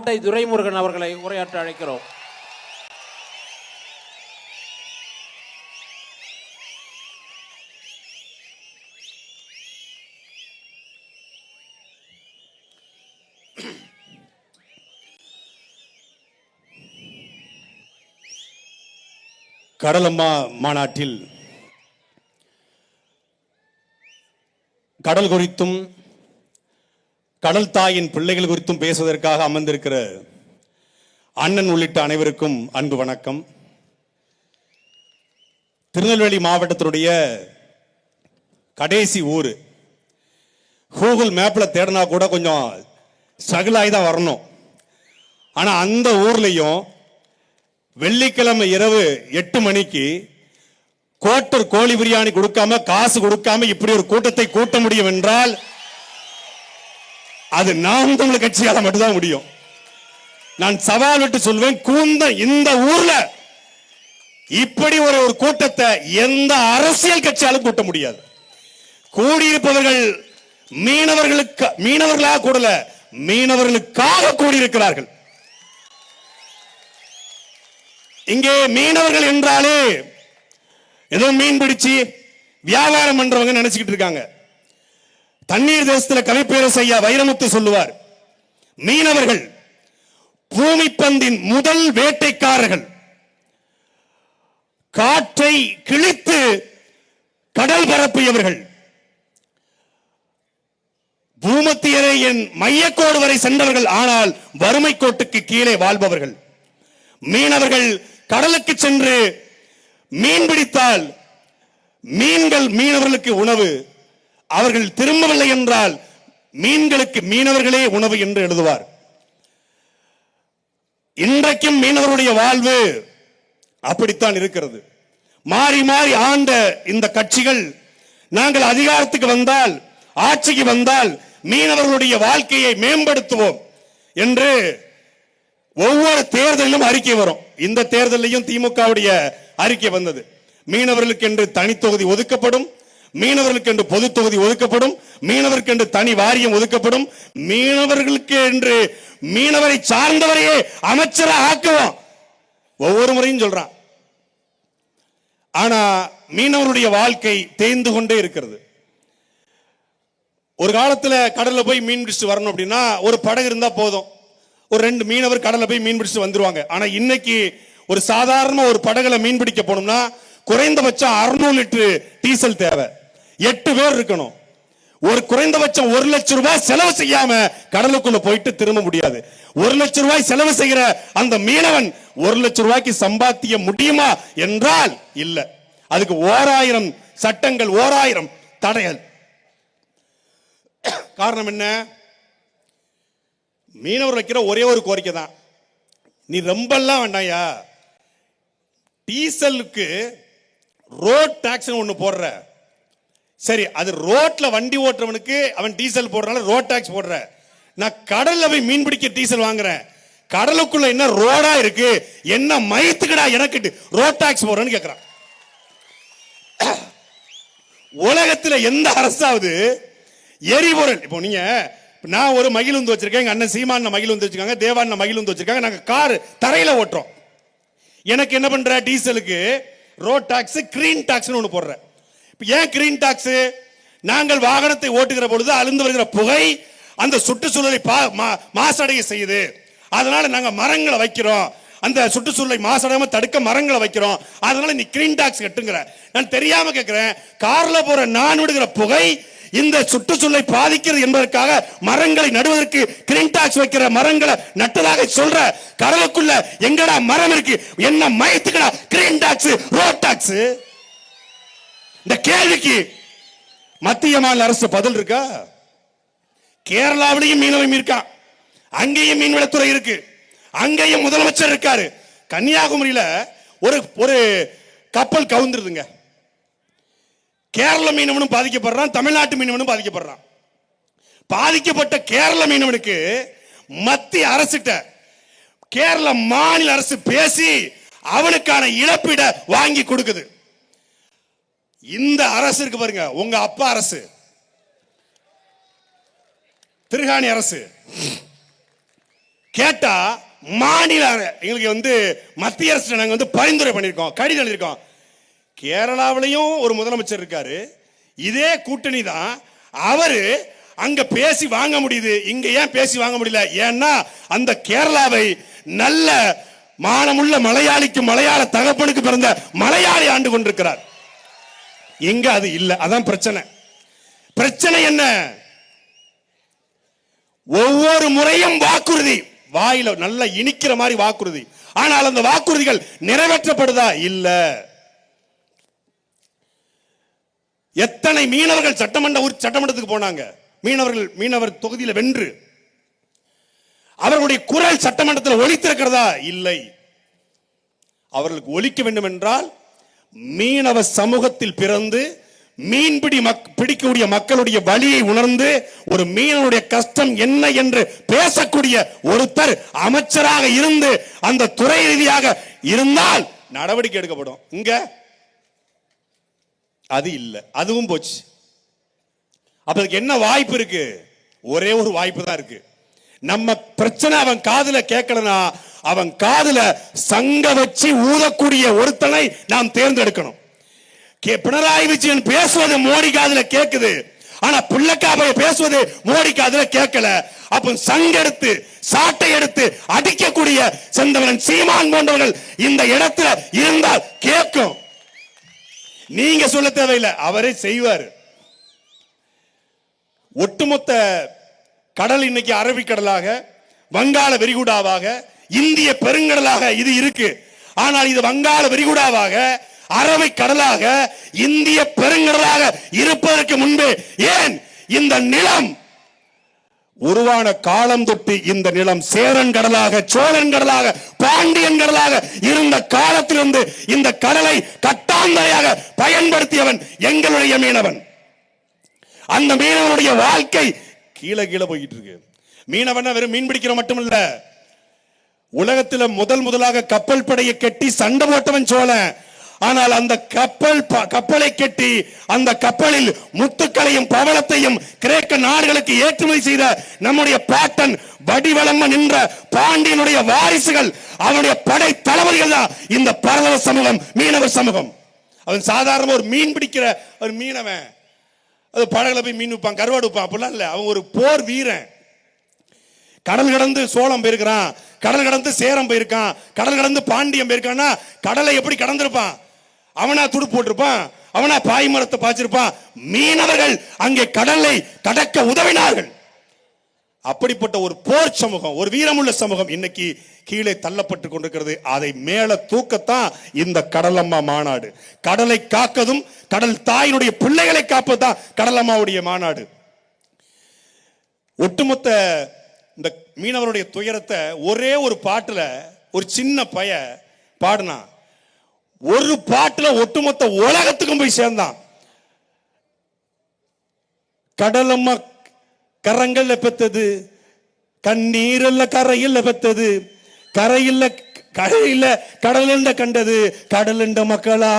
துரைமுருகன் அவர்களை உரையாற்ற அழைக்கிறோம். கடலம்மா மாநாட்டில் கடல் குறித்தும் கடல் தாயின் பிள்ளைகள் குறித்தும் பேசுவதற்காக அமர்ந்திருக்கிற அண்ணன் உள்ளிட்ட அனைவருக்கும் அன்பு வணக்கம். திருநெல்வேலி மாவட்டத்தினுடைய கடைசி ஊர். கூகுள் மேப்பில் தேடினா கூட கொஞ்சம் ஸ்ட்ரகிள் ஆகி தான் வரணும். ஆனால் அந்த ஊர்லேயும் வெள்ளிக்கிழமை இரவு 8 மணிக்கு கோட்டர் கோழி பிரியாணி கொடுக்காம காசு கொடுக்காம இப்படி ஒரு கூட்டத்தை கூட்ட முடியும் என்றால் அது நாம் தமிழ் கட்சியால மட்டும்தான் முடியும். நான் சவால் விட்டு சொல்வேன், இந்த ஊர்ல இப்படி ஒரு கூட்டத்தை எந்த அரசியல் கட்சியாலும் கூட்ட முடியாது. கூடியிருப்பவர்கள் மீனவர்களாக கூடல, மீனவர்களுக்காக கூடியிருக்கிறார்கள். இங்கே மீனவர்கள் என்றாலே ஏதோ மீன் பிடிச்சு வியாபாரம் பண்றவங்க நினைச்சுக்கிட்டு இருக்காங்க. தண்ணீர் தேசத்தில் கவிப்பேரசு ஐயா வைரமுத்து சொல்லுவார், மீனவர்கள் பூமி பந்தின் முதல் வேட்டைக்காரர்கள். காற்றை கிழித்து கடல் பரப்பியவர்கள். பூமத்தியரையின் மையக்கோடு வரை சென்றவர்கள், ஆனால் வறுமை கோட்டுக்கு கீழே வாழ்பவர்கள். மீனவர்கள் கடலுக்கு சென்று மீன் பிடித்தால் மீன்கள் மீனவர்களுக்கு உணவு. அவர்கள் திரும்பவில்லை என்றால் மீன்களுக்கு மீனவர்களே உணவு என்று எழுதுவார். இன்றைக்கும் மீனவருடைய வாழ்வு அப்படித்தான் இருக்கிறது. மாறி மாறி ஆண்ட இந்த கட்சிகள், நாங்கள் அதிகாரத்துக்கு வந்தால், ஆட்சிக்கு வந்தால் மீனவர்களுடைய வாழ்க்கையை மேம்படுத்துவோம் என்று ஒவ்வொரு தேர்தலிலும் அறிக்கை வரும். இந்த தேர்தலையும் திமுகவுடைய அறிக்கை வந்தது. மீனவர்களுக்கு என்று தனி தொகுதி ஒதுக்கப்படும், மீனவர்களுக்கு என்று பொது தொகுதி ஒதுக்கப்படும், மீனவருக்கு என்று தனி வாரியம் ஒதுக்கப்படும், மீனவர்களுக்கு என்று மீனவரை சார்ந்தவரையே அமைச்சராக ஆக்குவோம் ஒவ்வொரு முறையும் சொல்றான். ஆனா மீனவருடைய வாழ்க்கை தேய்ந்து கொண்டே இருக்கிறது. ஒரு காலத்துல கடல்ல போய் மீன் பிடிச்சு வரணும் அப்படின்னா ஒரு படகு இருந்தா போதும், ஒரு 2 மீனவர் கடல்ல போய் மீன் பிடிச்சு வந்துருவாங்க. ஆனா இன்னைக்கு ஒரு சாதாரண ஒரு படகுல மீன் பிடிக்க போனோம்னா குறைந்தபட்சம் 600 லிட்டர் டீசல் தேவை. 8 பேர் இருக்கணும். ஒரு குறைந்தபட்சம் 1 லட்சம் ரூபாய் செலவு செய்யாம கடலுக்குள்ள போயிட்டு திரும்ப முடியாது. 1 லட்சம் ரூபாய் செலவு செய்கிற அந்த மீனவன் 1 லட்சம் ரூபாய்க்கு சம்பாதிக்க முடியுமா என்றால் இல்ல. அதுக்கு 1000 சட்டங்கள், 1000 தடைகள். காரணம் என்ன? மீனவர் வைக்கிற ஒரே ஒரு கோரிக்கை தான், நீ ரொம்ப எல்லாம் வேண்டாயா, டீசலுக்கு ரோட் டாக்ஸ் ஒன்னு போடுற. சரி, அது ரோட்ல வண்டி ஓட்டுறவனுக்கு அவன் டீசல் போடுறனால ரோட் டாக்ஸ் போடுற. நான் கடல்ல போய் மீன் பிடிக்க டீசல் வாங்குறேன், கடலுக்குள்ள என்ன ரோடா இருக்கு, என்ன மயத்துக்கடா எனக்கு ரோட் டாக்ஸ் போடுறேன்னு கேட்கிறான். உலகத்துல எந்த அரசாவது எரிபொருள், இப்போ நீங்க நான் ஒரு மகிழுந்து வச்சிருக்கேன், எங்க அண்ணன் சீமான் மகிழுந்து வச்சிருக்காங்க, தேவான் மகிழுந்து வச்சிருக்காங்க, நாங்க கார் தரையில ஓட்டுறோம். எனக்கு என்ன பண்ற, டீசலுக்கு ரோட் டாக்ஸ், கிரீன் டாக்ஸ் ஒன்னு போடுற. ஏன் கிரீன் டாக்ஸ்? நாங்கள் வாகனத்தை ஓட்டுகிற பொழுது அழுந்து வருகிற புகை அந்த சுற்றுச்சூழலை மாசடைய செய்யுது. அதனால நாங்க மரங்களை வைக்கிறோம், அந்த சுற்றுச்சூழலை மாசடையாம தடுக்க மரங்களை வைக்கிறோம். அதனால நீ கிரீன் டாக்ஸ் கட்டுங்கிற. நான் தெரியாம கேட்கிறேன், கார்ல போற நான் விடுகிற புகை இந்த சுற்றுச்சூழலை பாதிக்கிறது என்பதற்காக மரங்களை நடுவதற்கு கிரீன் டாக்ஸ் வைக்கிற மரங்களை நட்டதாக சொல்ற, கடலுக்குள்ள எங்கடா மரம் இருக்கு, என்ன மயத்துக்கடா கிரீன் டாக்ஸ் ரோட் டாக்ஸ்? இந்த கேள்விக்கு மத்திய மாநில அரசு பதில் இருக்கா? கேரளாவிலையும் மீனவன் இருக்கான், அங்கேயும் மீன்வளத்துறை இருக்கு, அங்கேயும் முதலமைச்சர் இருக்காரு. கன்னியாகுமரியில ஒரு கப்பல் கவுந்துருதுங்க. கேரள மீனவனும் பாதிக்கப்படுறான், தமிழ்நாட்டு மீனவனும் பாதிக்கப்படுறான். பாதிக்கப்பட்ட கேரள மீனவனுக்கு மத்திய அரசிட்ட கேரள மாநில அரசு பேசி அவனுக்கான இழப்பீட வாங்கி கொடுக்குது. இந்த அரசு இருக்கு பாருங்க, உங்க அப்பா அரசு, திருகாணி அரசு, கேட்டா மாநில எங்களுக்கு மத்திய அரசு நாங்க பரிந்துரை பண்ணியிருக்கோம், கடிதம் எழுதியிருக்கோம். கேரளாவிலையும் ஒரு முதலமைச்சர் இருக்காரு, இதே கூட்டணி தான். அவரு அங்க பேசி வாங்க முடியுது, இங்க ஏன் பேசி வாங்க முடியல? ஏன்னா அந்த கேரளாவை நல்ல மானமுள்ள மலையாளிக்கு மலையாள தகப்பனுக்கு பிறந்த மலையாளி ஆண்டு கொண்டிருக்கிறார். இங்க அது இல்ல. அதான் பிரச்சனை. பிரச்சனை என்ன? ஒவ்வொரு முறையும் வாக்குறுதி, வாயில நல்லா இனிக்கிற மாதிரி வாக்குறுதி, ஆனால் அந்த வாக்குறுதிகள் நிறைவேற்றப்படுதா? இல்ல. எத்தனை மீனவர்கள் சட்டமன்றத்துக்கு போனாங்க, மீனவர் தொகுதியில் வென்று அவர்களுடைய குரல் சட்டமன்றத்தில் ஒலித்திருக்கிறதா? இல்லை. அவர்களுக்கு ஒலிக்க வேண்டும் என்றால் மீனவ சமூகத்தில் பிறந்து மீன்பிடி பிடிக்கக்கூடிய மக்களுடைய வழியை உணர்ந்து ஒரு மீனவனுடைய கஷ்டம் என்ன என்று பேசக்கூடிய ஒருத்தர் அமைச்சராக இருந்து அந்த துறை ரீதியாக இருந்தால் நடவடிக்கை எடுக்கப்படும். இங்க அது இல்லை, அதுவும் போச்சு. அப்ப அதுக்கு என்ன வாய்ப்பு இருக்கு? ஒரே ஒரு வாய்ப்பு தான் இருக்கு. நம்ம பிரச்சனை அவன் காதுல கேட்கலனா அவன் காதுல சங்க வச்சு ஊதக்கூடிய ஒருத்தனை நாம் தேர்ந்தெடுக்கணும். பினராயி விஜயன் பேசுவது மோடி காதுல கேக்குது, ஆனா பிள்ளைக்காபைய பேசுவது மோடி காதுல கேட்கல. அப்ப சங்கெடுத்து சாட்டை எடுத்து அடிக்கக்கூடிய செந்தவன் சீமான் போன்றவர்கள் இந்த இடத்துல இருந்தால் கேட்கும். நீங்க சொல்ல தேவையில்லை, அவரே செய்வார். ஒட்டுமொத்த கடல் இன்னைக்கு அரபிக்கடலாக, வங்காள விரிகுடாவாக, இந்திய பெருங்கடலாக இது இருக்கு. ஆனால் இது வங்காள விரிகுடாவாக, அரபிக்கடலாக, இந்திய பெருங்கடலாக இருப்பதற்கு முன்பே ஏன் இந்த நிலம் உருவான காலம் தொட்டு இந்த நிலம் சேரன் கடலாக, சோழன் கடலாக, பாண்டியன் கடலாக இருந்த காலத்திலிருந்து இந்த கடலை கட்டாந்தரையாக பயன்படுத்தியவன் எங்களுடைய மீனவன். அந்த மீனவனுடைய வாழ்க்கை கீழே கீழே போயிட்டு இருக்கு. மீனவன் வெறும் மீன் பிடிக்கிற மட்டுமல்ல, உலகத்தில் முதலாக கப்பல் படையை கட்டி சண்டை போட்டவன் சோழன். ஆனால் அந்த கப்பலை கட்டி அந்த கப்பலில் முத்துக்களையும் பவளத்தையும் கிரேக்க நாடுகளுக்கு ஏற்றுமதி செய்த நம்முடைய பாட்டன் வடிவளம்ம நின்ற பாண்டியனுடைய வாரிசுகள், அவனுடைய படை தளபதிகள் தான் இந்த பரதவ சமூகம், மீனவர் சமூகம். அவன் சாதாரண ஒரு மீன் பிடிக்கிற ஒரு மீனவன், அது படகுல போய் மீன் விற்பான், கருவாடு விற்பான், அப்படிலாம் இல்லை. அவன் ஒரு போர் வீரன். கடல் கடந்து சோழம் போயிருக்கிறான், கடல் கடந்து சேரம் போயிருக்கான், கடல் கடந்து பாண்டியம் போயிருக்கான்னா கடலை எப்படி கடந்திருப்பான்? அவனா துடு போட்டிருப்பான், அவனா பாய்மரத்தை பாய்ச்சிருப்பான். மீனவர்கள் அங்கே கடலை கடக்க உதவினார்கள். அப்படிப்பட்ட ஒரு போர் சமூகம், ஒரு வீரமுள்ள சமூகம் இன்னைக்கு கீழே தள்ளப்பட்டு கொண்டிருக்கிறது. அதை மேல தூக்கத்தான் இந்த கடலம்மா மாநாடு. கடலை காக்கதும் கடல் தாயினுடைய பிள்ளைகளை காப்பதுதான் கடலம்மாவுடைய மாநாடு. ஒட்டுமொத்த இந்த மீனவருடைய துயரத்தை ஒரே ஒரு பாட்டுல ஒரு சின்ன பைய பாடினா, ஒரு பாட்டுல ஒட்டுமொத்த உலகத்துக்கும் போய் சேர்ந்தான். கடலம்மா கரங்கள்ல பெத்தது, கண்ணீரல்ல கரையில்ல பெத்தது, கரையில்ல கரையில கடலுண்ட கண்டது, கடலுண்ட மக்களா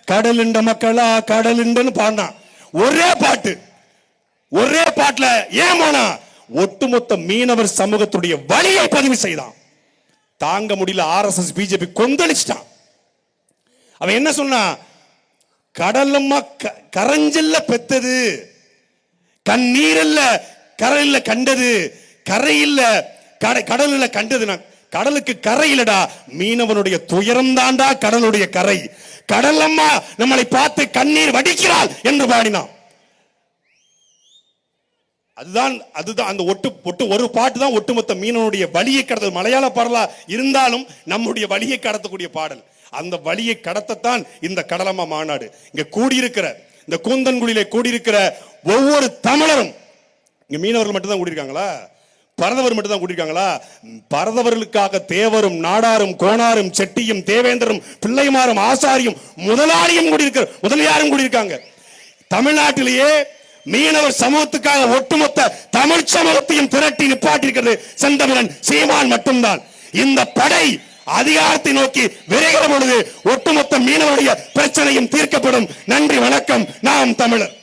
கடலுண்ட மக்களா கடலுண்டன்னு பாடினான். ஒரே பாட்டு, ஒரே பாட்டுல ஏன் போனா ஒட்டுமொத்த மீனவர் சமூகத்துடைய வழியை பதிவு செய்தான். தாங்க முடியல, ஆர்எஸ்எஸ் பிஜேபி கொந்தளிச்சிட்டான். அவன் என்ன சொன்னா, கடலம்மா கரஞ்சல்ல பெத்தது, கண்ணீரல்ல கரையில கண்டது, கரையில்ல கடல்ல கண்டது. கடலுக்கு கரை இல்லடா, மீனவனுடைய துயரம் தாண்டா கடலுடைய கரை. கடலம்மா நம்மளை பார்த்து கண்ணீர் வடிக்கிறாள் என்று பாடினான். அதுதான் அந்த ஒட்டு ஒரு பாட்டு தான் ஒட்டுமொத்த மீனவனுடைய வழியை கடத்தல். மலையாள பாடலா இருந்தாலும் நம்முடைய வழியை கடத்தக்கூடிய பாடல். அந்த வழியை கடத்தத்தான் இந்த கடலம்மா மாநாடு. இங்க கூடியிருக்கிற இந்த கூந்தன்குடியிலே கூடியிருக்கிற ஒவ்வொரு தமிழரும், இங்க மீனவர்கள் மட்டும்தான் கூடியிருக்காங்களா? பரதவர் மட்டும் தான் கூட்டிருக்காங்களா? பரதவர்களுக்காக தேவரும் நாடாரும் கோணாரும் செட்டியும் தேவேந்திரரும் பிள்ளைமாரும் ஆசாரியும் முதலாளியும் முதலியாரும் கூடியிருக்காங்க. தமிழ்நாட்டிலேயே மீனவர் சமூகத்துக்காக ஒட்டுமொத்த தமிழ் சமூகத்தையும் திரட்டி நிப்பாட்டிருக்கிறது செந்தமிழன் சீமான் மட்டும்தான். இந்த படை அதிகாரத்தை நோக்கி விரைகிற பொழுது ஒட்டுமொத்த மீனவருடைய பிரச்சனையும் தீர்க்கப்படும். நன்றி, வணக்கம். நாம் தமிழர்.